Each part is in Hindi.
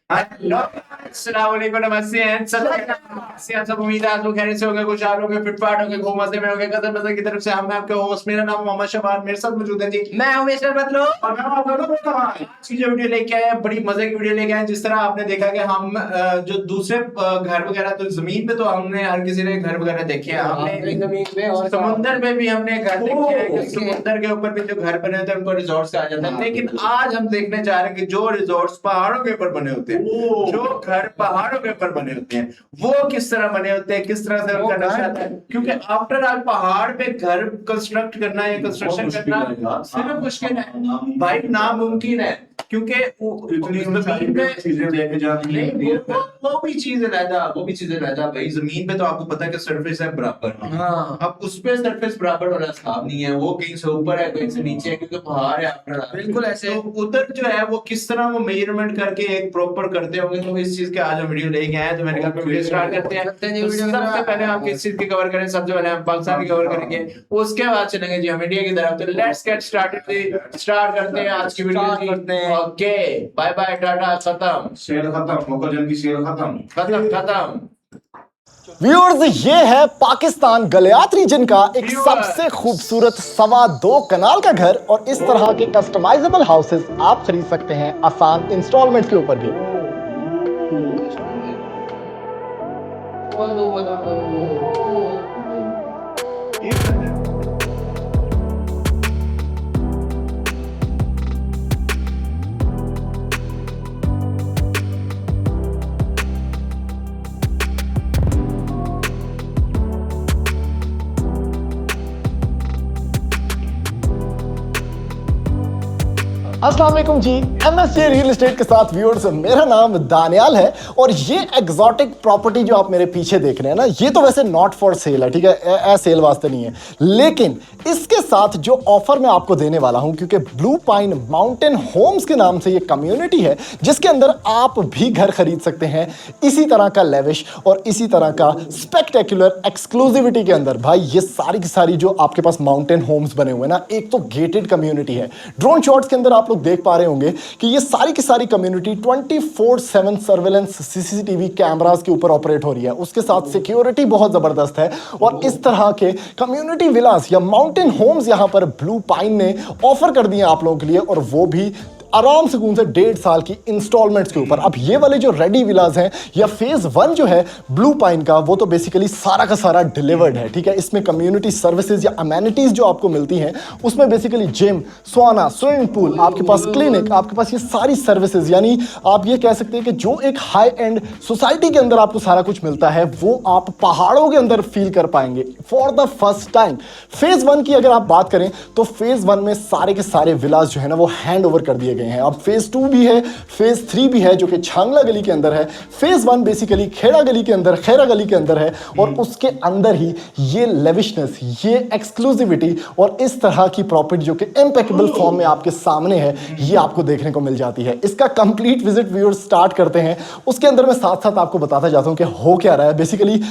हेलो अस्सलाम वालेकुम नमस्ते एंड आप सब उम्मीद है आप लोग खैरियत से होंगे खुशहाल होंगे फिटफाट होंगे खूब मजे में होंगे कदर मजे की तरफ से हम आपके होस्ट मेरा नाम मोहम्मद शबान मेरे साथ मौजूद है जी मैं हूं मिस्टर बतलो और मैं आप दोनों को आज की जो वीडियो लेके आए हैं बड़ी मजे की वीडियो लेके आए हैं। जिस तरह आपने देखा कि हम जो दूसरे घर वगैरह तो जमीन पे तो हमने हर किसी ने घर वगैरह देखे हैं हमने जमीन पे और समुंदर में भी हमने घर देखे हैं कि समुंदर के ऊपर भी जो घर बने होते हैं उनको रिजॉर्ट्स कहा जाता है। लेकिन आज हम देखने जा रहे हैं कि जो रिजॉर्ट्स पहाड़ों के ऊपर बने होते हैं जो घर पहाड़ों के ऊपर बने होते हैं वो किस तरह बने होते हैं किस तरह से उनका नक्शा आता है। क्योंकि आफ्टर ऑल पहाड़ पे घर कंस्ट्रक्ट करना या कंस्ट्रक्शन करना सिर्फ मुश्किल है भाई नामुमकिन है क्योंकि जमीन पे चीजें लेके जानी है। वो भी चीजें रह जा भाई। जमीन पे तो आपको पता है कि सरफेस है बराबर। हाँ अब उस पे सरफेस बराबर होना साफ नहीं है, वो कहीं से ऊपर है कहीं से नीचे है क्योंकि पहाड़ है आफ्टर ऑल। बिल्कुल ऐसे। तो उधर जो है वो किस तरह वो मेजरमेंट करके एक प्रॉपर करते होंगे। तो इस चीज के आज हम वीडियो लेके आए हैं। तो मैंने कहा वीडियो स्टार्ट करते हैं। करते हैं जी तो वीडियो। सबसे पहले हम किस चीज की कवर करें, सबसे पहले हम पाकिस्तान की कवर करेंगे, उसके बाद चलेंगे जी हम इंडिया की तरफ। तो लेट्स गेट स्टार्टेड, स्टार्ट करते हैं आज की Start वीडियो करते हैं। ओके बाय बाय टाटा खत्म सेल खत्म, मुकदम की सेल खत्म। खत्म। व्यूअर्स, ये है पाकिस्तान गलियात रीजन का एक सबसे खूबसूरत 2.25 कनाल का घर और इस तरह के कस्टमाइजेबल हाउसेस आप खरीद सकते हैं आसान इंस्टॉलमेंट के ऊपर भी। अस्सलाम वालेकुम जी, MSJ रियल एस्टेट के साथ व्यूअर्स, मेरा नाम दानियाल है और ये एग्जॉटिक प्रॉपर्टी जो आप मेरे पीछे देख रहे हैं ना, ये तो वैसे नॉट फॉर सेल है, ठीक है, सेल वास्ते नहीं है। लेकिन इसके साथ जो ऑफर मैं आपको देने वाला हूं, क्योंकि ब्लू पाइन माउंटेन होम्स के नाम से ये कम्युनिटी है जिसके अंदर आप भी घर खरीद सकते हैं इसी तरह का लेविश और इसी तरह का स्पेक्टेकुलर एक्सक्लूसिविटी के अंदर। भाई ये सारी की सारी जो आपके पास माउंटेन होम्स बने हुए हैं ना, एक तो गेटेड कम्युनिटी है। ड्रोन शॉट्स के अंदर आप लोग देख पा रहे होंगे कि ये सारी की सारी कम्युनिटी 24/7 सर्वेलेंस सीसीटीवी कैमरास के ऊपर ऑपरेट हो रही है। उसके साथ सिक्योरिटी बहुत जबरदस्त है और इस तरह के कम्युनिटी विलास या माउंटेन होम्स यहां पर ब्लू पाइन ने ऑफर कर दिए आप लोगों के लिए, और वो भी आराम से 1.5 साल की इंस्टॉलमेंट्स के ऊपर। अब ये वाले जो रेडी विलास हैं या फेज 1 जो है ब्लू पाइन का, वो तो बेसिकली सारा का सारा डिलीवर्ड है, ठीक है। इसमें कम्युनिटी सर्विसेज या अमेनिटीज जो आपको मिलती हैं उसमें बेसिकली जिम, सोना, स्विमिंग पूल, आपके पास क्लिनिक, आपके पास ये सारी सर्विसेज, यानी आप ये कह सकते हैं कि जो एक हाई एंड सोसाइटी के अंदर आपको सारा कुछ मिलता है वो आप पहाड़ों के अंदर फील कर पाएंगे for the first time. Phase 1 की अगर आप बात करें तो फेज 1 में सारे के सारे विलास जो है ना वो हैंड ओवर कर दिए गए हैं। अब फेज 2 भी है, फेज 3 भी है जो कि छांगला गली के अंदर है। फेज 1 बेसिकली खेड़ा गली के अंदर, खैरा गली के अंदर है और उसके अंदर ही ये लेविशनेस, ये एक्सक्लूसिविटी और इस तरह की प्रॉपर्टी जो कि इम्पेकेबल फॉर्म में आपके सामने है, ये आपको देखने को मिल जाती है। इसका कंप्लीट विजिट व्यूअर्स स्टार्ट करते हैं। उसके अंदर मैं साथ साथ आपको बताता जाता हूं कि हो क्या रहा है। बेसिकली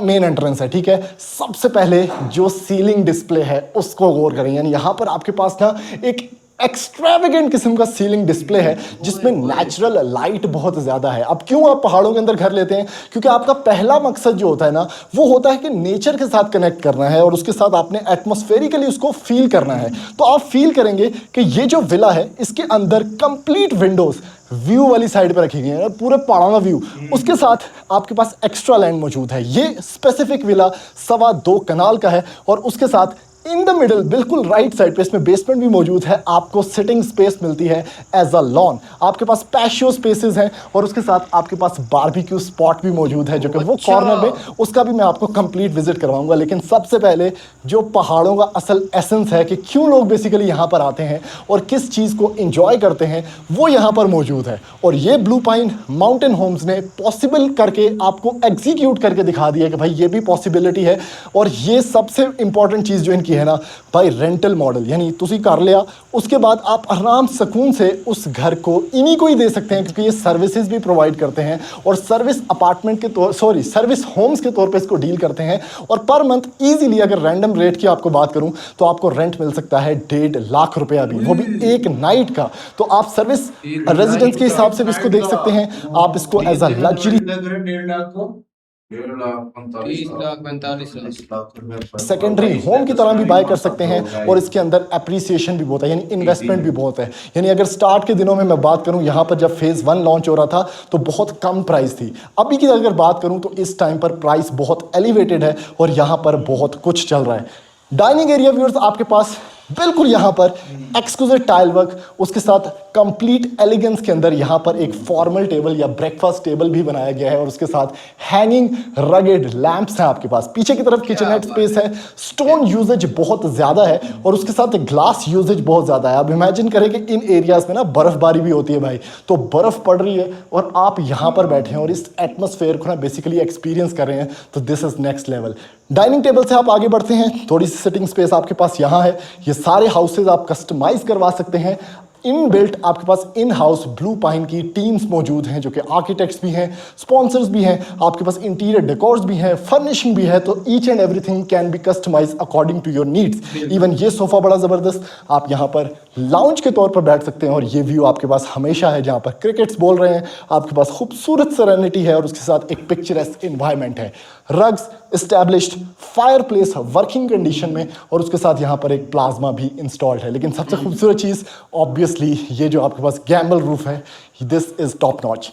मेन एंट्रेंस है, ठीक है। सबसे पहले जो सीलिंग डिस्प्ले है उसको गौर करें, यानी यहां पर आपके पास ना एक एक्स्ट्रावेगेंट किस्म का सीलिंग डिस्प्ले है जिसमें नेचुरल लाइट बहुत ज्यादा है। अब क्यों आप पहाड़ों के अंदर घर लेते हैं? क्योंकि आपका पहला मकसद जो होता है ना वो होता है कि नेचर के साथ कनेक्ट करना है और उसके साथ आपने एटमॉस्फेरिकली उसको फील करना है। तो आप फील करेंगे कि ये जो विला है इसके अंदर कंप्लीट विंडोज व्यू वाली साइड पे रखी गई है, पूरे पहाड़ों का व्यू। उसके साथ आपके पास एक्स्ट्रा लैंड मौजूद है। ये स्पेसिफिक विला 2.25 कनाल का है और उसके साथ इन द मिडल बिल्कुल राइट साइड पे इसमें बेसमेंट भी मौजूद है। आपको सिटिंग स्पेस मिलती है एज अ लॉन। आपके पास पैशियो स्पेसेस हैं और उसके साथ आपके पास बारबेक्यू स्पॉट भी मौजूद है जो कि वो कॉर्नर में, उसका भी मैं आपको कंप्लीट विजिट करवाऊंगा। लेकिन सबसे पहले जो पहाड़ों का असल एसेंस है कि क्यों लोग बेसिकली यहाँ पर आते हैं और किस चीज़ को इंजॉय करते हैं, वो यहाँ पर मौजूद है। और ये ब्लू पाइन माउंटेन होम्स ने पॉसिबल करके आपको एग्जीक्यूट करके दिखा दिया कि भाई ये भी पॉसिबिलिटी है। और ये सबसे इंपॉर्टेंट चीज़ जो इनकी है ना भाई रेंटल मॉडल, यानी तुसी कर लिया उसके बाद आप आराम सुकून से उस घर को इन्हीं को ही दे सकते हैं, क्योंकि ये सर्विसेज भी प्रोवाइड करते हैं और सर्विस अपार्टमेंट के तौर सर्विस होम्स के तौर पे इसको डील करते हैं। और पर मंथ इजीली अगर रैंडम रेट की आपको बात करूं तो आपको रेंट मिल सकता है 1.5 लाख रुपया भी, वो भी एक नाइट का। तो आप सर्विस रेजिडेंस के हिसाब से भी इसको देख सकते हैं, आप इसको एज अ लग्जरी 1.5 लाख को 1,45,00,000 सेकेंडरी होम की तरह भी बाय कर सकते हैं। और इसके अंदर एप्रिसिएशन भी बहुत है, यानी इन्वेस्टमेंट भी बहुत है। यानी अगर स्टार्ट के दिनों में मैं बात करूं, यहाँ पर जब फेज 1 लॉन्च हो रहा था तो बहुत कम प्राइस थी। अभी की अगर बात करूं तो इस टाइम पर प्राइस बहुत एलिवेटेड है और यहाँ पर बहुत कुछ चल रहा है। डाइनिंग एरिया व्यूअर्स आपके पास बिल्कुल यहाँ पर एक्सक्लूसिव टाइल वर्क, उसके साथ कंप्लीट एलिगेंस के अंदर यहाँ पर एक फॉर्मल टेबल या ब्रेकफास्ट टेबल भी बनाया गया है और उसके साथ हैंगिंग रगेड लैंप्स हैं आपके पास। पीछे की तरफ किचननेट स्पेस है, स्टोन यूजेज बहुत ज़्यादा है और उसके साथ ग्लास यूजेज बहुत ज़्यादा है। अब इमेजिन करें कि इन एरियाज में ना बर्फबारी भी होती है भाई, तो बर्फ़ पड़ रही है और आप यहाँ पर बैठे हैं और इस एटमोसफेयर को ना बेसिकली एक्सपीरियंस कर रहे हैं, तो this is next level. Dining table से आप आगे बढ़ते हैं, थोड़ी सी सिटिंग स्पेस आपके पास यहाँ है। ये सारे हाउसेज आप कस्टमाइज करवा सकते हैं। इन बिल्ट आपके पास इन हाउस ब्लू पाइन की टीम्स मौजूद हैं जो कि आर्किटेक्ट्स भी हैं, स्पॉन्सर्स भी हैं, आपके पास इंटीरियर डेकोर्स भी हैं, फर्निशिंग भी है, तो each and everything can be customise according to your needs. Even ये सोफा बड़ा ज़बरदस्त, आप यहाँ पर लाउंज के तौर पर बैठ सकते हैं और ये व्यू आपके पास हमेशा है जहाँ पर क्रिकेट्स बोल रहे हैं, आपके पास खूबसूरत सेरेनिटी है और उसके साथ एक पिक्चरेस्क इन्वायरमेंट है। Rugs established, fire place working condition में और उसके साथ यहाँ पर एक प्लाज्मा भी इंस्टॉल्ड है। लेकिन सबसे खूबसूरत चीज़ ऑब्वियसली ये जो आपके पास गैम्बल रूफ है, दिस इज टॉप नॉच।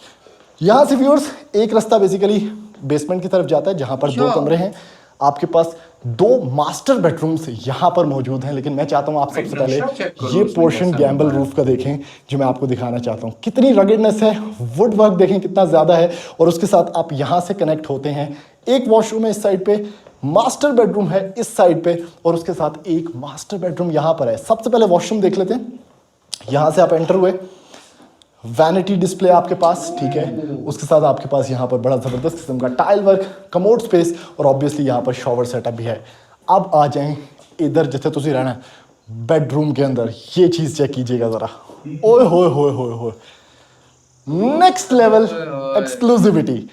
यहाँ से व्यूअर्स एक रास्ता बेसिकली बेसमेंट की तरफ जाता है जहाँ पर 2 कमरे हैं। आपके पास 2 मास्टर बेडरूम्स यहाँ पर मौजूद हैं, लेकिन मैं चाहता हूँ आप सबसे पहले ये पोर्शन गैम्बल रूफ का देखें जो मैं आपको दिखाना चाहता हूँ। कितनी रगेडनेस है, वुड वर्क देखें कितना ज़्यादा है और उसके साथ आप यहाँ से कनेक्ट होते हैं। एक वॉशरूम है इस साइड पे, मास्टर बेडरूम है इस साइड पे और उसके साथ एक मास्टर बेडरूम यहाँ पर है। सबसे पहले वॉशरूम देख लेते हैं। यहाँ से आप एंटर हुए, वैनिटी डिस्प्ले आपके पास, ठीक है, उसके साथ आपके पास यहाँ पर बड़ा ज़बरदस्त किस्म का टाइल वर्क, कमोड स्पेस और ऑब्वियसली यहाँ पर शॉवर सेटअप भी है। अब आ जाएं इधर जिथे तुसी रहना है, बेडरूम के अंदर ये चीज़ चेक कीजिएगा ज़रा, ओए होए होए होए होए, नेक्स्ट लेवल एक्सक्लूसिविटी।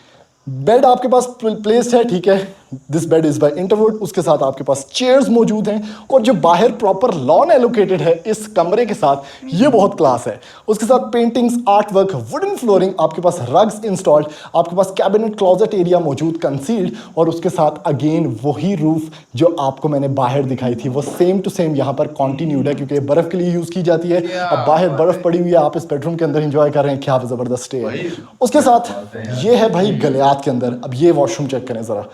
बेड आपके पास प्लेस्ड है, ठीक है, दिस बेड इज बाय इंटरवुड। उसके साथ आपके पास चेयर्स मौजूद हैं और जो बाहर प्रॉपर लॉन एलोकेटेड है इस कमरे के साथ, ये बहुत क्लास है। उसके साथ paintings, art work, wooden flooring, आपके पास रग्स इंस्टॉल्ड, आपके पास कैबिनेट क्लोजेट एरिया मौजूद कंसील्ड और उसके साथ अगेन वही रूफ जो आपको मैंने बाहर दिखाई थी वो सेम टू सेम यहाँ पर कॉन्टिन्यूड है, क्योंकि बर्फ के लिए यूज की जाती है। अब बाहर बर्फ पड़ी हुई है, आप इस बेडरूम के अंदर एंजॉय कर रहे हैं, क्या जबरदस्त स्टे है। उसके साथ ये है भाई गलियात के अंदर। अब ये वॉशरूम चेक करें जरा।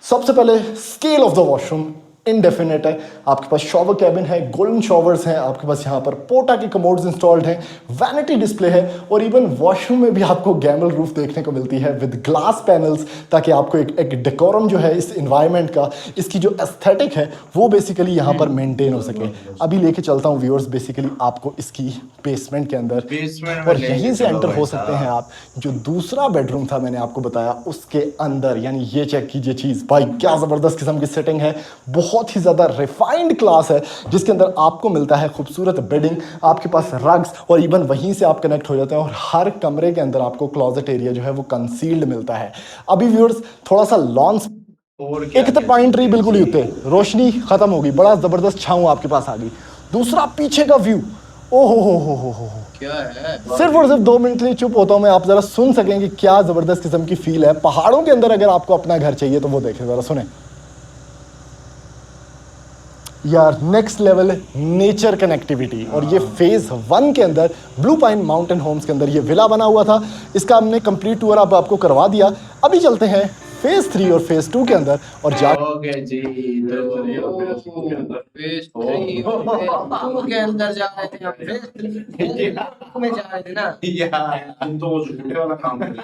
सबसे पहले scale of the washroom indefinite है। आपके पास शॉवर कैबिन है, गोल्डन शॉवर्स हैं, आपके पास यहाँ पर पोटा के कमोड्स इंस्टॉल्ड हैं, वैनिटी डिस्प्ले है और इवन वॉशरूम में भी आपको गैमल रूफ देखने को मिलती है विद ग्लास पैनल्स, ताकि आपको एक डेकोरम जो है इस इन्वायरमेंट का, इसकी जो एस्थेटिक है वो बेसिकली यहाँ पर मेंटेन हो सके। अभी लेके चलता हूँ व्यूअर्स बेसिकली आपको इसकी बेसमेंट के अंदर, और यहीं से एंटर हो सकते हैं आप। जो दूसरा बेडरूम था मैंने आपको बताया उसके अंदर, यानी ये चेक कीजिए चीज़, भाई क्या ज़बरदस्त किस्म की सेटिंग है, बहुत ही ज़्यादा रिफाइंड क्लास है, जिसके अंदर आपको मिलता है खूबसूरत बेडिंग, आपके पास रग्स और इवन वहीं से आप कनेक्ट हो जाते हैं और हर कमरे के अंदर आपको क्लोजेट एरिया जो है वो कंसील्ड मिलता है। अभी व्यूअर्स थोड़ा सा लॉन, एक तो पाइन ट्री बिल्कुल ही होते, रोशनी खत्म हो गई, बड़ा ज़बरदस्त छाँव आपके पास आ गई। दूसरा पीछे का व्यू, ओ हो क्या है, सिर्फ और सिर्फ 2 मिनट के लिए चुप होता हूँ मैं, आप जरा सुन सकें कि क्या जबरदस्त किस्म की फील है। पहाड़ों के अंदर अगर आपको अपना घर चाहिए तो वो देखें जरा, सुने यार, नेक्स्ट लेवल नेचर कनेक्टिविटी। और ये फेज 1 के अंदर ब्लू पाइन माउंटेन होम्स के अंदर ये विला बना हुआ था, इसका हमने कंप्लीट टूर अब आपको करवा दिया। अभी चलते हैं फेज 3 और फेज 2 के अंदर और ओके जी, तो फेज 3 के अंदर जा रहे थे हम, फेज 3 में जा रहे थे ना यार, तुम तो वो झूठे वाला काम कर रहे हो।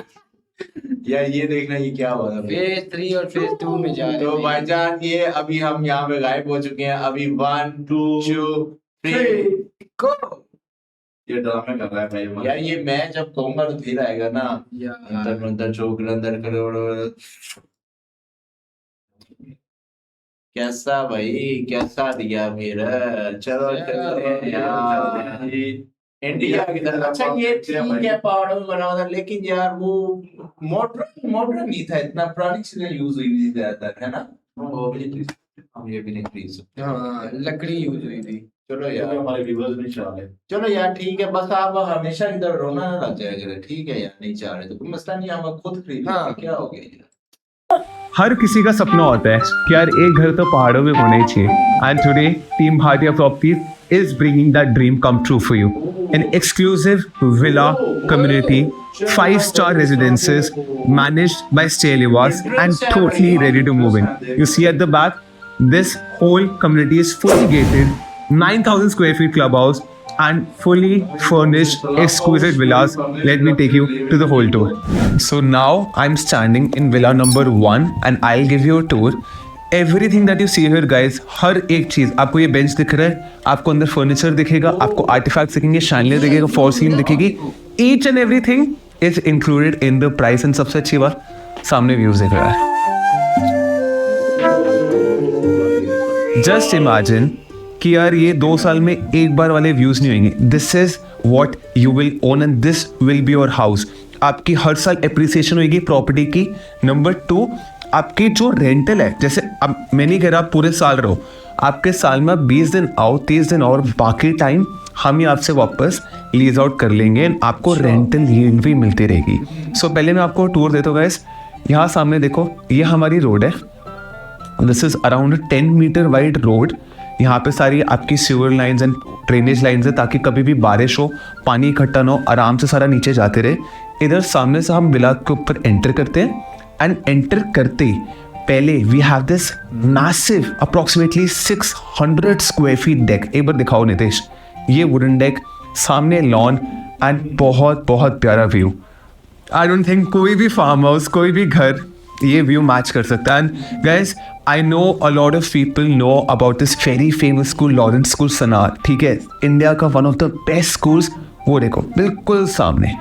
यार ये देखना ये क्या हुआ था, फेज 3 और फेज 2 में जा रहे तो थे। भाईजान ये अभी हम यहाँ पे गायब हो चुके हैं। अभी 1 2 3 गो। ये ड्रामे कर रहा है भाई। यार ये मैं जब कहूंगा तो फिर आएगा ना, अंदर अंदर चौक अंदर करोड़ कैसा भाई, कैसा दिया मेरा। चलो चलते हैं यार इंडिया की तरफ। अच्छा ये ठीक है पहाड़ों में बना हुआ था, लेकिन यार वो मोटर नहीं था, इतना पुरानी चीजें यूज हुई थी ज्यादातर, है ना। वो भी नहीं हम ये भी नहीं खरीद सकते। हाँ लकड़ी यूज हुई थी। चलो क्योंकि यार, हमारे व्यूअर्स नहीं चाह रहे। चलो यार ठीक है, बस आप हमेशा की तरह रोना ना लग जाया करें, ठीक है यार। नहीं चाह रहे तो कोई मसला नहीं, हम खुद खरीद लेंगे, हाँ। क्या हो गया यार। हर किसी का सपना होता है कि यार एक घर तो पहाड़ों में होना ही चाहिए and today team Bhatia properties is bringing that dream come true for you an exclusive villa community 5-star residences managed by Stay Livas and totally ready to move in. You see at the back, this whole community is fully gated, 9,000 square feet clubhouse and fully furnished exquisite villas. Let me take you to the whole tour. So now I'm standing in villa number 1 and I'll give you a tour. Everything that you see here guys, हर एक चीज आपको, ये बेंच दिख रहा है, आपको अंदर फर्नीचर दिखेगा, आपको आर्टिफैक्ट्स दिखेंगे, शैंडलियर दिखेगा, फॉल सीलिंग दिखेगी, each and everything is included in the price. And सबसे अच्छी बात, सामने व्यूज दिख रहा है। जस्ट इमेजिन कि यार ये 2 साल में एक बार वाले व्यूज नहीं होंगे। This is what you will own and this will be your house. आपकी हर साल एप्रिसिएशन होगी प्रॉपर्टी की। नंबर 2, आपकी जो रेंटल है, जैसे अब मैं नहीं कह रहा आप पूरे साल रहो, आपके साल में 20 दिन आओ, 30 दिन और बाकी टाइम हम ही आपसे वापस लीज आउट कर लेंगे, आपको रेंटल यील्ड भी मिलती रहेगी। सो पहले मैं आपको टूर देता हूँ गाइस। यहाँ सामने देखो, ये हमारी रोड है। This is around 10 metre wide road. यहाँ पे सारी आपकी sewer lines and drainage lines है, ताकि कभी भी बारिश हो, पानी इकट्ठा ना हो, आराम से सारा नीचे जाते रहे। इधर सामने से हम विला के ऊपर एंटर करते हैं एंड एंटर करते ही पहले we have this massive approximately 600 square feet deck. एक बार दिखाओ नितेश, ये वुडन डेक, सामने लॉन एंड बहुत बहुत प्यारा व्यू। आई डोंट थिंक कोई भी फार्म हाउस, कोई भी घर ये व्यू मैच कर सकता है। And guys, I know a lot of people know about this very famous school, Lawrence school Sanawar, ठीक है, इंडिया का one of the best schools. वो देखो बिल्कुल सामने।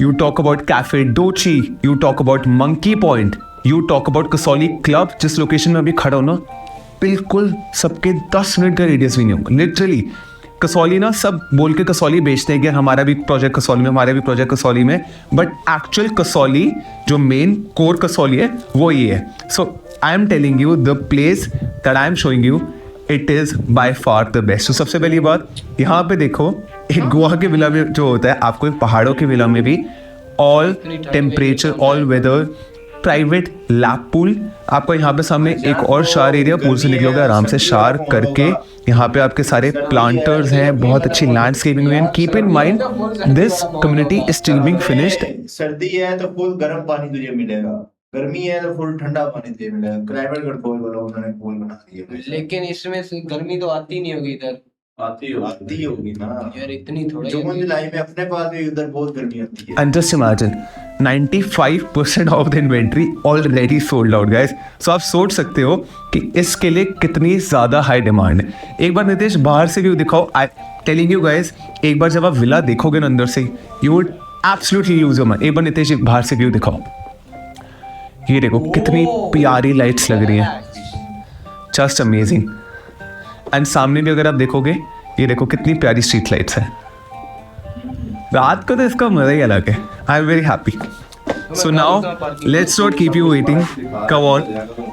You talk about Cafe Dochi, you talk about Monkey Point, you talk about Kasauli club, जिस लोकेशन में अभी खड़ा हो ना, बिल्कुल सबके 10 मिनट का रेडियस भी नहीं होगा। लिटरली कसौली ना, सब बोल के कसौली बेचते हैं कि हमारा भी प्रोजेक्ट कसौली में, हमारा भी प्रोजेक्ट कसौली में, बट एक्चुअल कसौली जो मेन कोर कसौली है वो ये है। So I am telling you the place that I am showing you, it is by far the best. तो सबसे पहली बात, यहाँ पे देखो, एक गोवा के विला में जो होता है, आपको एक पहाड़ों के विला में भी all temperature, all weather, private lap pool. आपको यहाँ पे सामने एक और शार एरिया, पूल से निकलोगे आराम से शार करके, यहाँ पे आपके सारे प्लांटर्स हैं, बहुत अच्छी लैंडस्केपिंग हुई है। Keep in mind this community is still being finished. सर्दी है तो फुल गर्म पानी तुझे मिलेगा, गर्मी है तो फुल ठंडा पानी तुझे मिलेगा। क्लाइमेट कंट्रोल वाला उन्होंने पूल बना दिया। लेकिन इसमें से गर्मी तो आती नहीं होगी इधर। आती होगी ना यार, इतनी थोड़ी जून जुलाई में अपने पास भी उधर बहुत गर्मी आती है। And just imagine, 95% of the inventory already sold out, guys. So आप सोच सकते हो कि इसके लिए कितनी ज़्यादा हाई डिमांड है। एक बार नितेश बाहर से व्यू दिखाओ। आई टेलिंग यू गाइस, एक बार जब आप विला देखोगे ना अंदर से, you would absolutely lose your mind. एक बार नितेश बाहर से व्यू दिखाओ, ये देखो कितनी प्यारी लाइट्स लग रही हैं, जस्ट अमेजिंग। एंड सामने भी अगर आप देखोगे, ये देखो कितनी प्यारी स्ट्रीट लाइट्स हैं। रात को तो इसका मजा ही अलग है। I am very happy. So now let's not keep you waiting, come on,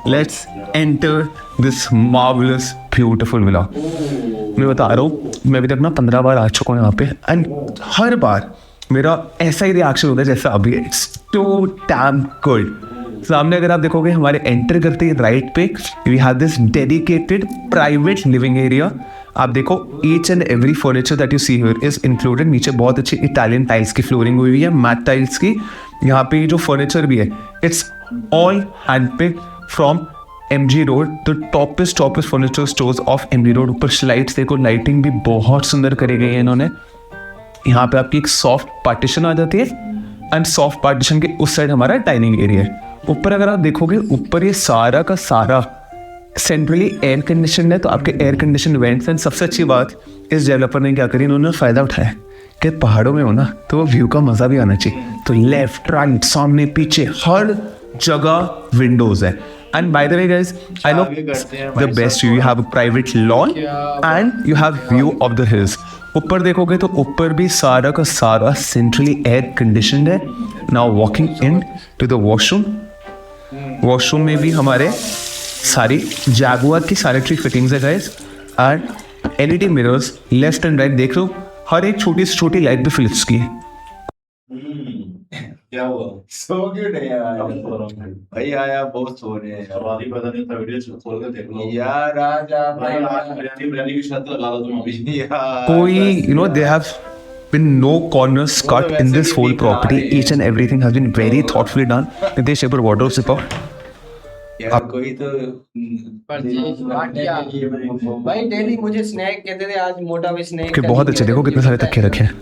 let's enter this marvellous beautiful villa. मैं बता रहा हूँ, मैं अभी तक ना 15 बार आ चुका हूँ यहाँ पे, एंड हर बार मेरा ऐसा ही रिएक्शन होता है जैसा अभी। It's too damn good. सामने अगर आप देखोगे, हमारे एंटर करते ही राइट पे we have this dedicated private living area. आप देखो, each and every furniture that you see here is included. नीचे बहुत अच्छी इटालियन टाइल्स की फ्लोरिंग हुई है, मैट टाइल्स की। यहाँ पे जो फर्नीचर भी है, it's all handpicked from MG road, the topest furniture stores of MG road. ऊपर स्लाइड्स देखो, लाइटिंग भी बहुत सुंदर करी गई है इन्होंने। यहाँ पे आपकी एक सॉफ्ट पार्टीशन आ जाती है एंड सॉफ्ट पार्टीशन के उस साइड हमारा डाइनिंग एरिया है। ऊपर अगर आप देखोगे, ऊपर ये सारा का सारा सेंट्रली एयर कंडीशन है, तो आपके एयर कंडीशन वेंट्स। एंड सबसे अच्छी बात, इस डेवलपर ने क्या करी, इन्होंने फ़ायदा उठाया कि पहाड़ों में हो ना, तो व्यू का मज़ा भी आना चाहिए। तो लेफ्ट राइट सामने पीछे हर जगह विंडोज़ है। And by the way, guys, I know आगे करते हैं the भाई best साहब। view. You have a private lawn and you have view of the hills. ऊपर देखोगे तो ऊपर भी सारा का सारा सेंट्रली एयर कंडीशनड है. Now walking in to the washroom. Washroom में भी हमारे सारी जैगुआर की सैनिटरी फिटिंग्स है guys. And LED mirrors left and right देख लो. हर एक छोटी से छोटी लाइट भी फिलिप्स की है. क्या हुआ? सो क्यों नहीं यार अब सो रहा हूँ भाई आया बहुत सो रहे हैं यार सवाल ही पता नहीं था, वीडियो खोल के देख लो यार आजा भाई. भाई आज बिरयानी की शर्त लगा दो तुम अभी. यार कोई they have been no corners cut in this whole property. Each and everything has been very thoughtfully done. Nitesh, एक बार wardrobe zip out. यार कोई तो पर जी, भाई डेली मुझे स्नैक कहते थे, आज मोटा भी स्नैक कि बहुत अच्छे देखो कितने सारे तकिए रखे हैं.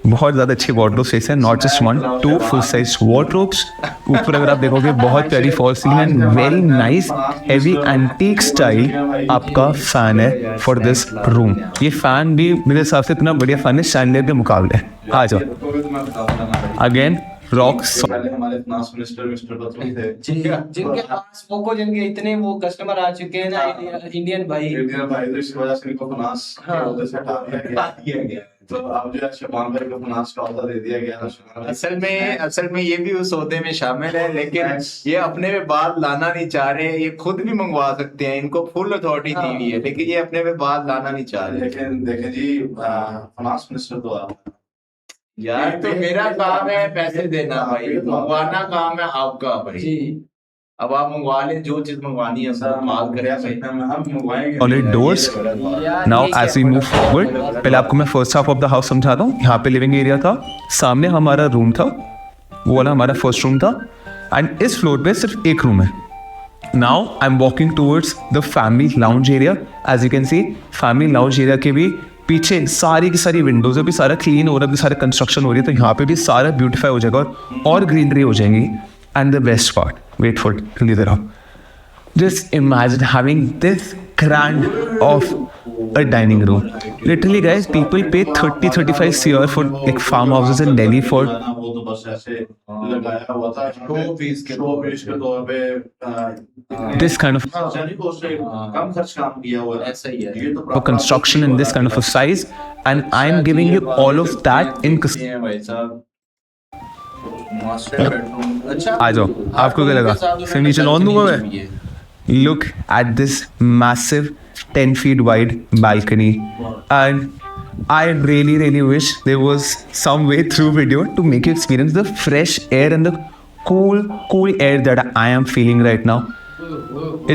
बहुत ज़्यादा अच्छी वार्डरोब स्पेस है. Not just 1 2 full size wardrobes. ऊपर अगर आप देखोगे बहुत प्यारी fall ceiling and very nice heavy antique style आपका फैन है फॉर दिस रूम. ये फैन भी मेरे हिसाब से इतना बढ़िया फैन है शैंडलियर के मुकाबले. आ जाओ. Again rocks. पहले हमारे फिनांस मिनिस्टर मिस्टर बतूल थे. जिनके पास पोको जिनके इतने वो कस्टमर आ चुके हैं ना, इंडियन भाई. इंडियन भाई तो इस वजह से इनको फिनांस के उधर से हटा दिया गया. तो अब जो है शबान भाई को फिनांस का ऑर्डर दे दिया गया. असल में ये भी उस सौदे में शामिल है, लेकिन ये अपने पे बात लाना नहीं चाह रहे. ये खुद भी मंगवा सकते हैं, इनको फुल अथॉरिटी दी हुई है, लेकिन ये अपने पे बात लाना नहीं चाह रहे. लेकिन देखें जी फिनांस मिनिस्टर तो आप यार तो मेरा काम है पैसे देना भाई, मंगवाना काम है आपका भाई. जी अब आप मंगवा लें जो चीज मंगवानी है सब माल करें भाई. हम मंगवाएंगे. On it doors. Now as we move forward, पहले आपको मैं first half of the house समझाता हूँ. यहाँ पे लिविंग एरिया था, सामने हमारा रूम था, वो वाला हमारा फर्स्ट रूम था. एंड इस फ्लोर पे सिर्फ एक रूम है. Now I am walking towards the family lounge area. As you can see family lounge area के भी पीछे सारी की सारी विंडोज भी सारा क्लीन हो रहा है, भी सारा कंस्ट्रक्शन हो रही है. तो यहाँ पे भी सारा ब्यूटीफाई हो जाएगा और ग्रीनरी हो जाएंगी. And the best part, wait for it, इधर आओ. Just imagine having this grand of a dining room. Literally, guys, people pay 30-35 CR for like farmhouses in Delhi for वो तो बस ऐसे लगाया हुआ था Showpiece के तौर पे this kind of कम खर्च काम किया हुआ है. ऐसा ही है. ये तो for construction in this kind of a size, and I am giving you all of that in. ये है भाई साहब मास्टर बेडरूम. अच्छा आ जाओ. आपको क्या लगा? फिर नीचे लॉन दूंगा मैं. Look at this massive 10 feet wide balcony, and I really wish there was some way through video to make you experience the fresh air and the cool air that I am feeling right now.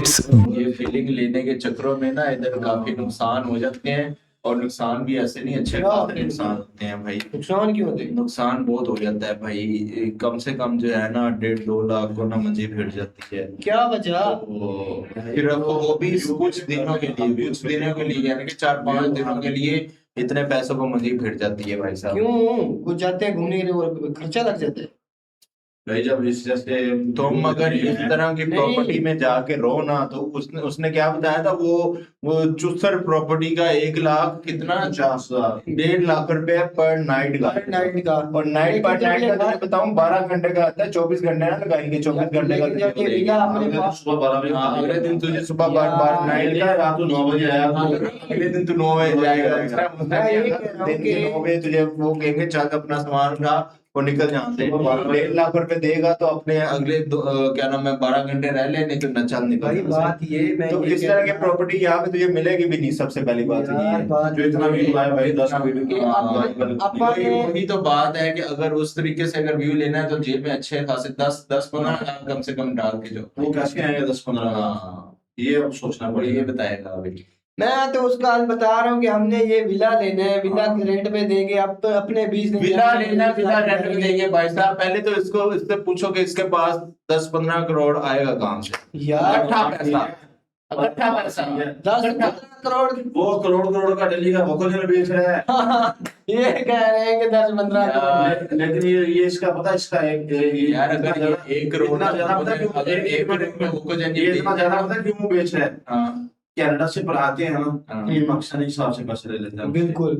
It's ये फीलिंग लेने के चक्करों में ना इधर काफी नुकसान हो जाते हैं, और नुकसान भी ऐसे नहीं अच्छे खासे नुकसान होते हैं भाई. नुकसान क्यों होते हैं? नुकसान बहुत हो जाता है भाई. कम से कम जो है ना 1.5-2 लाख को ना मंजी भिड़ जाती है. क्या वजह? फिर वो भी कुछ दिनों के लिए यानी कि 4-5 दिनों के लिए इतने पैसों को मंजी भिड़ जाती है भाई साहब. क्यों? कुछ जाते हैं घूमने के लिए और खर्चा लग जाता है. भाई जब इस जैसे तुम अगर इस तरह की प्रॉपर्टी में जाके रहो ना, तो उसने क्या बताया था, वो चुसर प्रॉपर्टी का 1 लाख कितना 50,000 1.5 लाख रुपए पर नाइट का. नाइट का. और नाइट पर नाइट का तुझे बताऊं 12 घंटे का आता है. 24 घंटे ना लगाएंगे, 24 घंटे का लेकिन तुझे जाके देंगे. विला अपने पास. सुबह 12 बजे हाँ, अगले दिन तुझे सुबह 12 नाइट का, रात को 9 बजे आया तो अगले दिन तू 9 बजे जाएगा. हाँ, ये कह रहा हूँ दिन के कि- 9 बजे तुझे वो कहेंगे चल अपना सामान उठा, वो निकल जाते हैं. 1.5 लाख रुपए देगा तो अपने अगले क्या नाम है 12 घंटे रह ले, नहीं तो न चल निकल. भाई बात ये मैं तो ये इस कह तरह रहा की हूँ प्रॉपर्टी यहाँ पे तुझे मिलेगी भी नहीं. सबसे पहली बात तो ये यार, है. बात जो इतना व्यू आया भाई 10 वीडियो कि वही तो बात है कि अगर उस तरीके से अगर व्यू लेना है तो जेब में अच्छे खासे 10-15 लाख कम से कम डाल के जो. वो कैसे आएंगे 10-15 लाख? हाँ, ये अब सोचना ये पड़ेगा. बताएगा अभी. मैं तो उसका आज बता रहा हूँ कि हमने ये विला लेना है, विला रेंट पे देंगे. अब तो अपने 20 दिन विला लेना, विला रेंट पे देंगे भाई साहब. पहले तो इससे पूछो कि इसके पास 10-15 करोड़ आएगा कहाँ से. यार इकट्ठा पैसा. 10-15 करोड़. वो करोड़ का दिल्ली का भोकल बेच रहा है. ये कह रहे हैं कि 10-15 करोड़. लेकिन ये इसका पता है, इसका यार अगर ये 1 करोड़ इतना ज्यादा पता है क्यों? अगर 1 करोड़ में वो ये इतना ज्यादा पता है क्यों बेच रहा है? हाँ कनाडा से पर आते हैं ना, हाँ. ये मकसद के हिसाब से पैसे ले लेते हैं. बिल्कुल.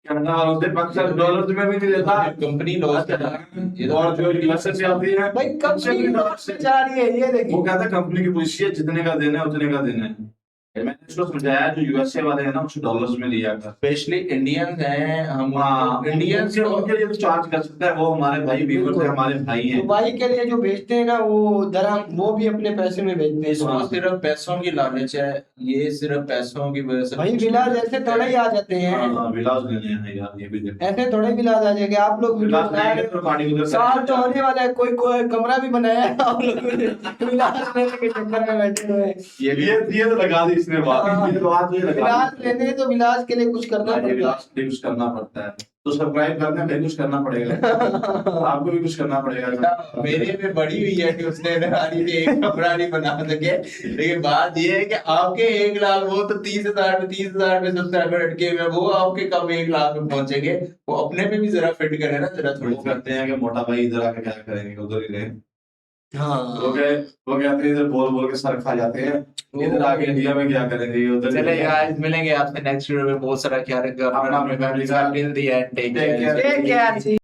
कनाडा वालों से पाकिस्तान डॉलर में भी नहीं देता। कंपनी लॉस कर रहा है। और जो यूएसए से आती है भाई कंपनी लॉस में जा रही है, ये वो देखिए। कहता है कंपनी की पॉलिसी है जितने का देना है उतने का देना है। मैंने उसको समझाया जो यूएसए वाले हैं ना उसको डॉलर्स में लिया कर। स्पेशली इंडियंस हैं हम, हाँ इंडियंस इंडियन उनके लिए तो चार्ज कर सकता है, वो हमारे भाई वीवर थे, हमारे भाई हैं। दुबई के लिए जो भेजते हैं ना वो दरहम, वो भी अपने पैसे में भेजते हैं। इसको सिर्फ पैसों की लालच है, ये सिर्फ पैसों की वजह से भाई विलास ऐसे थोड़े ही आ जाते हैं, हाँ विलास लेने हैं यार, ये भी देखो। ऐसे थोड़े विलास आ जाएंगे। आप लोग वीडियो विलास बना लेंगे रहे तो हो, गाड़ी उधर से- साल तो होने वाला है, कोई कोई कमरा भी बनाया है आप लोग विलास लेने के चक्कर में बैठे हुए हैं। ये तो लगा दी इसने बात, ये तो बात ये लगा विलास दी। लेने तो विलास के लिए कुछ करना हाँ, ये पड़ता विलास के लिए कुछ करना पड़ता है, तो सब्सक्राइब करने में कुछ करना पड़ेगा। आपको भी कुछ करना पड़ेगा। मेरे में बड़ी हुई है कि उसने नारी ने एक कपड़ा नहीं बना सके, लेकिन बात ये है कि आपके 1 लाख, वो तो 30,000 में सब्सक्राइबर अटके हुए हैं, वो आपके कब 1 लाख में पहुंचेंगे? वो अपने पे भी जरा फिट करे ना, जरा वो थोड़ी करते हैं कि मोटा भाई इधर आके क्या करेंगे, उधर ही रहे। हाँ वो कहते हैं इधर बोल बोल के सर खा जाते हैं, इधर आके इंडिया में क्या करेंगे, उधर चले यार, मिलेंगे आपसे नेक्स्ट वीडियो में। बहुत सारा ख्याल रखिएगा अपना, अपना, अपने फैमिली का। Till the end take Take care. Care. ये क्या चीज